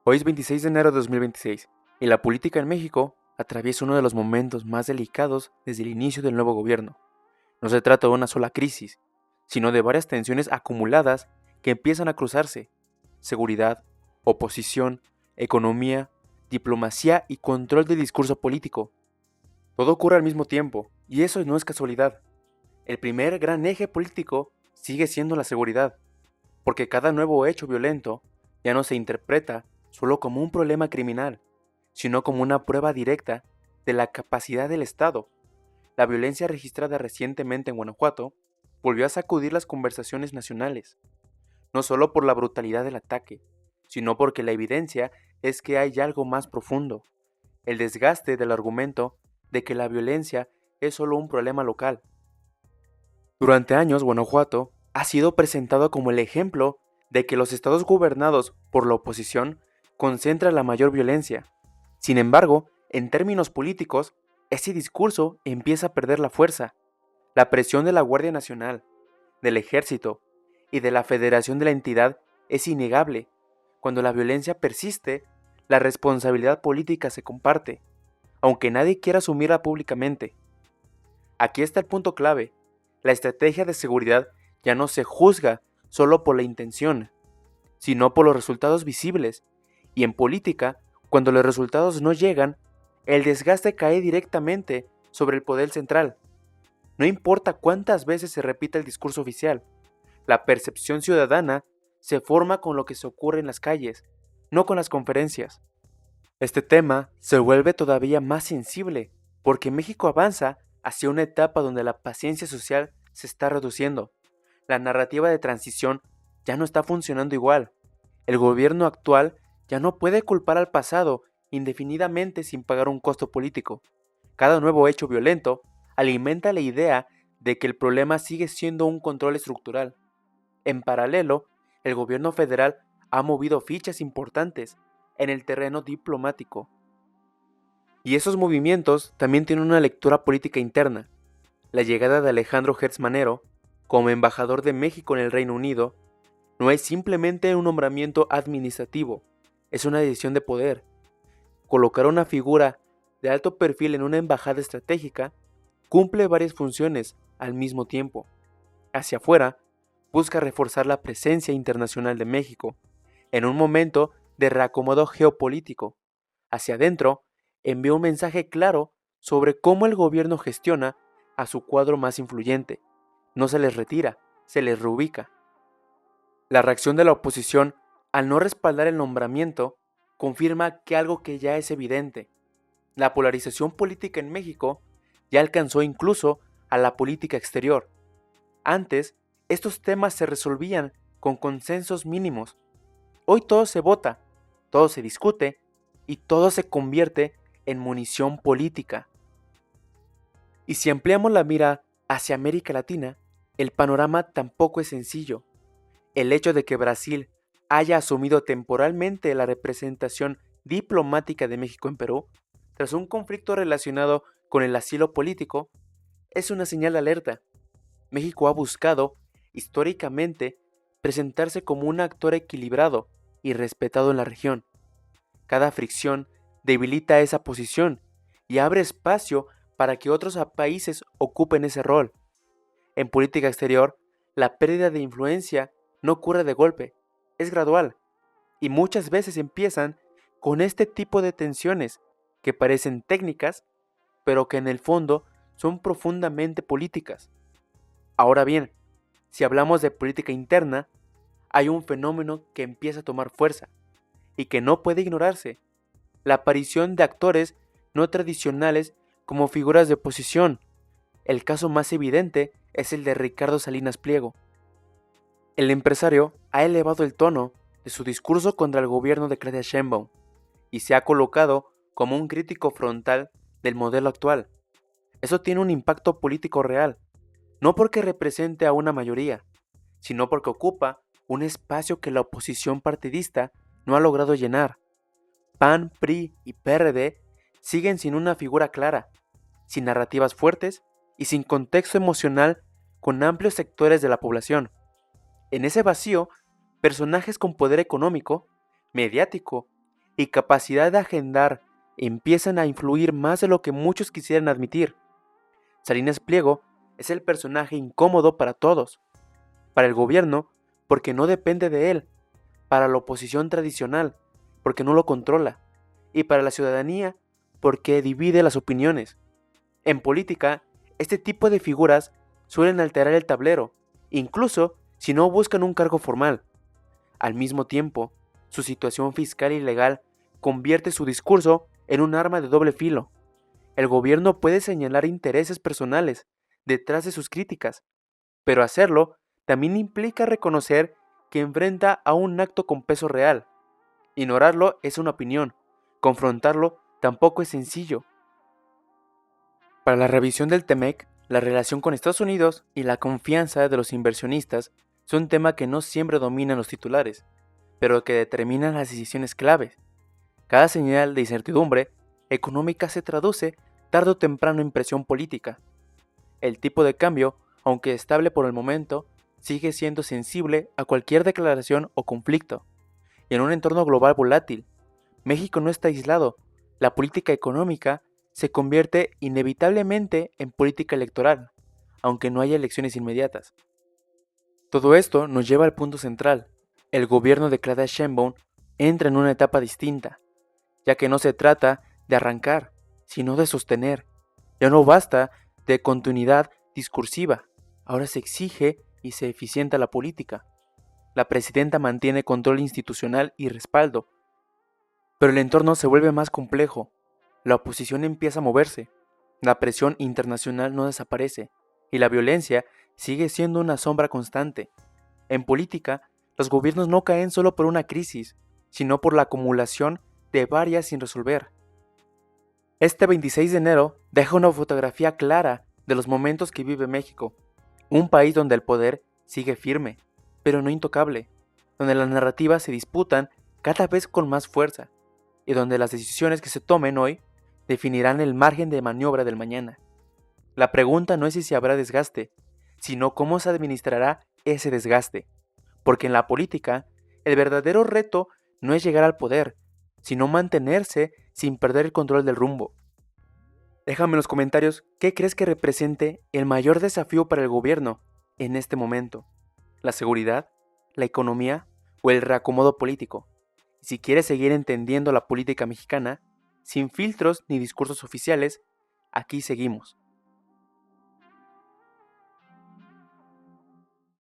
Hoy es 26 de enero de 2026 y la política en México atraviesa uno de los momentos más delicados desde el inicio del nuevo gobierno. No se trata de una sola crisis, sino de varias tensiones acumuladas que empiezan a cruzarse: seguridad, oposición, economía, diplomacia y control del discurso político. Todo ocurre al mismo tiempo, y eso no es casualidad. El primer gran eje político sigue siendo la seguridad, porque cada nuevo hecho violento ya no se interpreta solo como un problema criminal, sino como una prueba directa de la capacidad del Estado. La violencia registrada recientemente en Guanajuato volvió a sacudir las conversaciones nacionales, no solo por la brutalidad del ataque, sino porque la evidencia es que hay algo más profundo: el desgaste del argumento de que la violencia es solo un problema local. Durante años, Guanajuato ha sido presentado como el ejemplo de que los estados gobernados por la oposición concentran la mayor violencia. Sin embargo, en términos políticos, ese discurso empieza a perder la fuerza. La presión de la Guardia Nacional, del Ejército y de la Federación de la entidad es innegable. Cuando la violencia persiste, la responsabilidad política se comparte, aunque nadie quiera asumirla públicamente. Aquí está el punto clave: la estrategia de seguridad ya no se juzga solo por la intención, sino por los resultados visibles. Y en política, cuando los resultados no llegan, el desgaste cae directamente sobre el poder central. No importa cuántas veces se repita el discurso oficial, la percepción ciudadana se forma con lo que se ocurre en las calles, no con las conferencias. Este tema se vuelve todavía más sensible porque México avanza hacia una etapa donde la paciencia social se está reduciendo. La narrativa de transición ya no está funcionando igual. El gobierno actual ya no puede culpar al pasado indefinidamente sin pagar un costo político. Cada nuevo hecho violento alimenta la idea de que el problema sigue siendo un control estructural. En paralelo, el gobierno federal ha movido fichas importantes en el terreno diplomático. Y esos movimientos también tienen una lectura política interna. La llegada de Alejandro Gertz Manero como embajador de México en el Reino Unido no es simplemente un nombramiento administrativo, es una decisión de poder. Colocar una figura de alto perfil en una embajada estratégica cumple varias funciones al mismo tiempo. Hacia afuera, busca reforzar la presencia internacional de México en un momento de reacomodo geopolítico. Hacia adentro, envía un mensaje claro sobre cómo el gobierno gestiona a su cuadro más influyente. No se les retira, se les reubica. La reacción de la oposición al no respaldar el nombramiento confirma que algo que ya es evidente: la polarización política en México ya alcanzó incluso a la política exterior. Antes, estos temas se resolvían con consensos mínimos. Hoy todo se vota, todo se discute y todo se convierte en munición política. Y si ampliamos la mira hacia América Latina, el panorama tampoco es sencillo. El hecho de que Brasil haya asumido temporalmente la representación diplomática de México en Perú, tras un conflicto relacionado con el asilo político, es una señal de alerta. México ha buscado, históricamente, presentarse como un actor equilibrado y respetado en la región. Cada fricción debilita esa posición y abre espacio para que otros países ocupen ese rol. En política exterior, la pérdida de influencia no ocurre de golpe, es gradual, y muchas veces empiezan con este tipo de tensiones que parecen técnicas, pero que en el fondo son profundamente políticas. Ahora bien, si hablamos de política interna, hay un fenómeno que empieza a tomar fuerza y que no puede ignorarse: la aparición de actores no tradicionales como figuras de oposición. El caso más evidente es el de Ricardo Salinas Pliego. El empresario ha elevado el tono de su discurso contra el gobierno de Claudia Sheinbaum y se ha colocado como un crítico frontal del modelo actual. Eso tiene un impacto político real, no porque represente a una mayoría, sino porque ocupa un espacio que la oposición partidista no ha logrado llenar. PAN, PRI y PRD siguen sin una figura clara, sin narrativas fuertes y sin contexto emocional con amplios sectores de la población. En ese vacío, personajes con poder económico, mediático y capacidad de agendar empiezan a influir más de lo que muchos quisieran admitir. Salinas Pliego es el personaje incómodo para todos. Para el gobierno, porque no depende de él. Para la oposición tradicional, porque no lo controla. Y para la ciudadanía, porque divide las opiniones. En política, este tipo de figuras suelen alterar el tablero, incluso si no buscan un cargo formal. Al mismo tiempo, su situación fiscal y legal convierte su discurso en un arma de doble filo. El gobierno puede señalar intereses personales detrás de sus críticas, pero hacerlo también implica reconocer que enfrenta a un acto con peso real. Ignorarlo es una opinión, confrontarlo tampoco es sencillo. Para la revisión del TEMEC, la relación con Estados Unidos y la confianza de los inversionistas son un tema que no siempre dominan los titulares, pero que determinan las decisiones claves. Cada señal de incertidumbre económica se traduce tarde o temprano en presión política. El tipo de cambio, aunque estable por el momento, sigue siendo sensible a cualquier declaración o conflicto. Y en un entorno global volátil, México no está aislado. La política económica se convierte inevitablemente en política electoral, aunque no haya elecciones inmediatas. Todo esto nos lleva al punto central. El gobierno de Claudia Sheinbaum entra en una etapa distinta, ya que no se trata de arrancar, sino de sostener. Ya no basta de continuidad discursiva, ahora se exige y se eficienta la política. La presidenta mantiene control institucional y respaldo, pero el entorno se vuelve más complejo. La oposición empieza a moverse, la presión internacional no desaparece y la violencia sigue siendo una sombra constante. En política, los gobiernos no caen solo por una crisis, sino por la acumulación de varias sin resolver. Este 26 de enero deja una fotografía clara de los momentos que vive México, un país donde el poder sigue firme, pero no intocable, donde las narrativas se disputan cada vez con más fuerza, y donde las decisiones que se tomen hoy definirán el margen de maniobra del mañana. La pregunta no es si habrá desgaste, sino cómo se administrará ese desgaste, porque en la política, el verdadero reto no es llegar al poder, sino mantenerse sin perder el control del rumbo. Déjame en los comentarios qué crees que represente el mayor desafío para el gobierno en este momento, la seguridad, la economía o el reacomodo político. Si quieres seguir entendiendo la política mexicana, sin filtros ni discursos oficiales, aquí seguimos.